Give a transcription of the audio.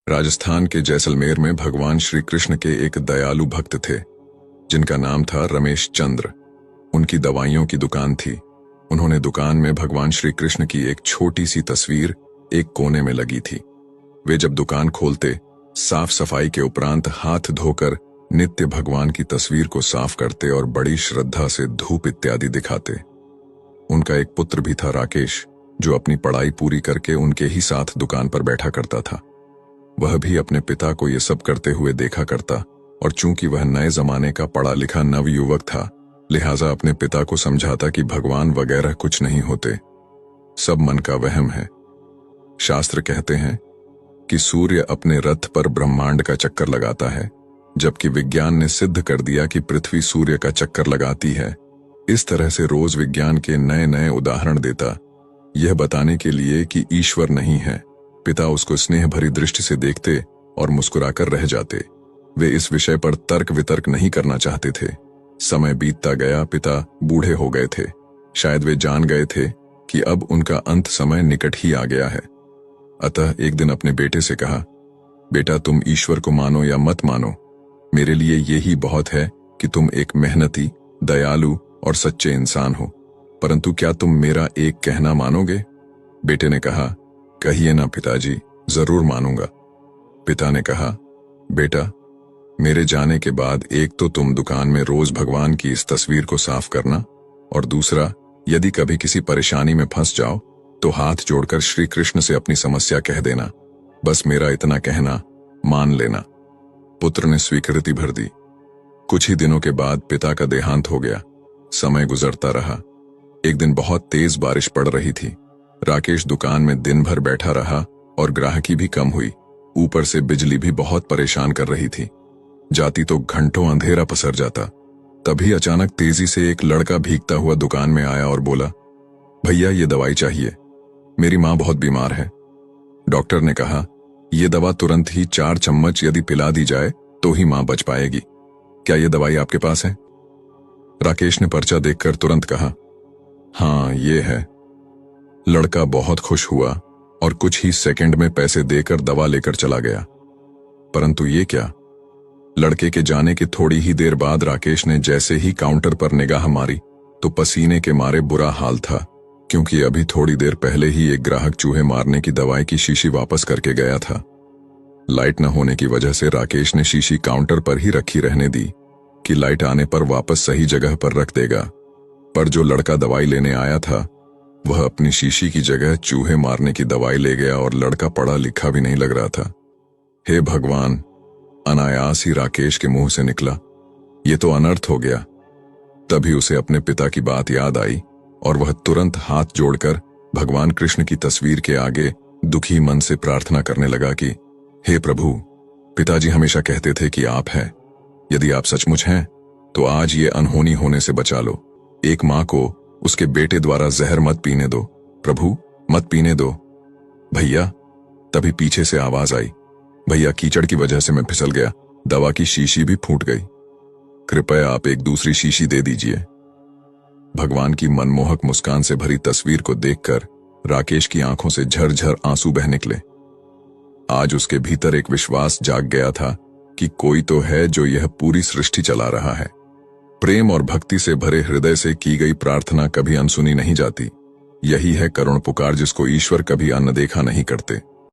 राजस्थान के जैसलमेर में भगवान श्री कृष्ण के एक दयालु भक्त थे जिनका नाम था रमेश चंद्र। उनकी दवाइयों की दुकान थी। उन्होंने दुकान में भगवान श्री कृष्ण की एक छोटी सी तस्वीर एक कोने में लगी थी। वे जब दुकान खोलते साफ सफाई के उपरांत हाथ धोकर नित्य भगवान की तस्वीर को साफ करते और बड़ी श्रद्धा से धूप इत्यादि दिखाते। उनका एक पुत्र भी था राकेश, जो अपनी पढ़ाई पूरी करके उनके ही साथ दुकान पर बैठा करता था। वह भी अपने पिता को ये सब करते हुए देखा करता और चूंकि वह नए जमाने का पढ़ा लिखा नवयुवक था, लिहाजा अपने पिता को समझाता कि भगवान वगैरह कुछ नहीं होते, सब मन का वहम है। शास्त्र कहते हैं कि सूर्य अपने रथ पर ब्रह्मांड का चक्कर लगाता है, जबकि विज्ञान ने सिद्ध कर दिया कि पृथ्वी सूर्य का चक्कर लगाती है। इस तरह से रोज विज्ञान के नए नए उदाहरण देता, यह बताने के लिए कि ईश्वर नहीं है। पिता उसको स्नेह भरी दृष्टि से देखते और मुस्कुराकर रह जाते। वे इस विषय पर तर्क वितर्क नहीं करना चाहते थे। समय बीतता गया, पिता बूढ़े हो गए थे। शायद वे जान गए थे कि अब उनका अंत समय निकट ही आ गया है। अतः एक दिन अपने बेटे से कहा, बेटा, तुम ईश्वर को मानो या मत मानो, मेरे लिए यही बहुत है कि तुम एक मेहनती, दयालु और सच्चे इंसान हो। परंतु क्या तुम मेरा एक कहना मानोगे? बेटे ने कहा, कहिए ना पिताजी, जरूर मानूंगा। पिता ने कहा, बेटा, मेरे जाने के बाद एक तो तुम दुकान में रोज भगवान की इस तस्वीर को साफ करना, और दूसरा, यदि कभी किसी परेशानी में फंस जाओ तो हाथ जोड़कर श्री कृष्ण से अपनी समस्या कह देना। बस मेरा इतना कहना मान लेना। पुत्र ने स्वीकृति भर दी। कुछ ही दिनों के बाद पिता का देहांत हो गया। समय गुजरता रहा। एक दिन बहुत तेज बारिश पड़ रही थी। राकेश दुकान में दिन भर बैठा रहा और ग्राहकी भी कम हुई। ऊपर से बिजली भी बहुत परेशान कर रही थी। जाती तो घंटों अंधेरा पसर जाता। तभी अचानक तेजी से एक लड़का भीगता हुआ दुकान में आया और बोला, भैया, ये दवाई चाहिए, मेरी माँ बहुत बीमार है। डॉक्टर ने कहा, ये दवा तुरंत ही 4 चम्मच यदि पिला दी जाए तो ही माँ बच पाएगी। क्या ये दवाई आपके पास है? राकेश ने पर्चा देखकर तुरंत कहा, हाँ, ये है। लड़का बहुत खुश हुआ और कुछ ही सेकंड में पैसे देकर दवा लेकर चला गया। परंतु ये क्या, लड़के के जाने के थोड़ी ही देर बाद राकेश ने जैसे ही काउंटर पर निगाह मारी तो पसीने के मारे बुरा हाल था, क्योंकि अभी थोड़ी देर पहले ही एक ग्राहक चूहे मारने की दवाई की शीशी वापस करके गया था। लाइट न होने की वजह से राकेश ने शीशी काउंटर पर ही रखी रहने दी कि लाइट आने पर वापस सही जगह पर रख देगा। पर जो लड़का दवाई लेने आया था वह अपनी शीशी की जगह चूहे मारने की दवाई ले गया और लड़का पढ़ा लिखा भी नहीं लग रहा था। हे भगवान, अनायास ही राकेश के मुंह से निकला, ये तो अनर्थ हो गया। तभी उसे अपने पिता की बात याद आई और वह तुरंत हाथ जोड़कर भगवान कृष्ण की तस्वीर के आगे दुखी मन से प्रार्थना करने लगा कि हे प्रभु, पिताजी हमेशा कहते थे कि आप हैं। यदि आप सचमुच हैं तो आज ये अनहोनी होने से बचा लो। एक माँ को उसके बेटे द्वारा जहर मत पीने दो, प्रभु, मत पीने दो। भैया, तभी पीछे से आवाज आई, भैया, कीचड़ की वजह से मैं फिसल गया, दवा की शीशी भी फूट गई, कृपया आप एक दूसरी शीशी दे दीजिए। भगवान की मनमोहक मुस्कान से भरी तस्वीर को देखकर राकेश की आंखों से झरझर आंसू बह निकले। आज उसके भीतर एक विश्वास जाग गया था कि कोई तो है जो यह पूरी सृष्टि चला रहा है। प्रेम और भक्ति से भरे हृदय से की गई प्रार्थना कभी अनसुनी नहीं जाती। यही है करुण पुकार जिसको ईश्वर कभी अनदेखा नहीं करते।